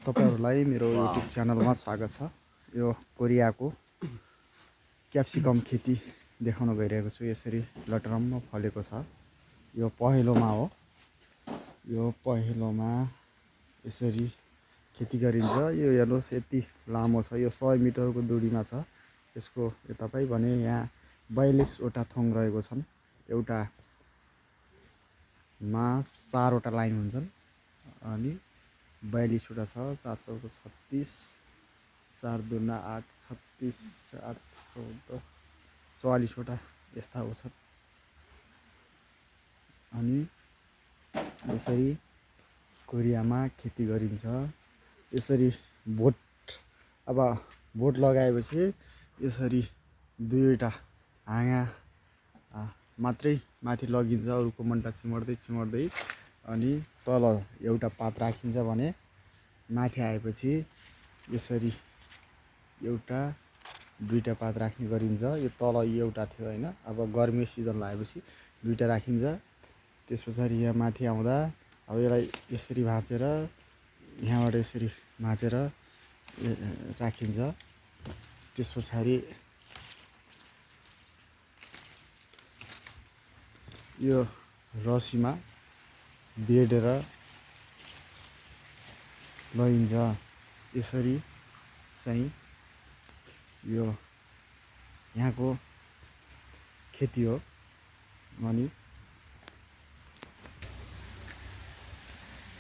तपाईहरुलाई मेरो YouTube च्यानलमा स्वागत छ। यो कोरियाको क्याप्सिकम खेती देखाउन गइरहेको छु। यसरी लटरम्म फलेको छ। यो पहेलोमा हो। यो पहेलोमा यसरी खेती गरिन्छ। यो हेर्नुस् यति लामो छ। यो 100 मिटरको दूरीमा छ। यसको यो तपाई भने यहाँ 42 वटा थोङ रहेको छन्। एउटामा 4 वटा लाइन हुन्छन् अनि 42 वटा छ। 4 चौको 36, 4 दुना 8, 36, 8 14, 44 वटा यस्ता छन्। अनि यसरी कोरियामा खेती गरिन्छ। यसरी बोट लगाएपछि यसरी दुईवटा हाँगा मात्रै माथि लगिन्छ। अरूको मन्टा चिमर्दै अनि तल एउटा पात राखिन्छ भने माथि आएपछि यसरी एउटा दुईटा पात राख्ने गरिन्छ। यो तल एउटा थियो हैन। अब गर्मी सिजन लागेपछि दुईटा राखिन्छ। त्यसपछि यहाँ माथि आउँदा अब यसलाई यसरी भाँचेर यहाँबाट यसरी भाँचेर राखिन्छ। त्यसपछि यो रस्सीमा बेडेर लैन्छ। यसरी चाहिँ यो यहाँको खेती हो। अनि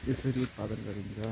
यसरी उत्पादन गरिन्छ।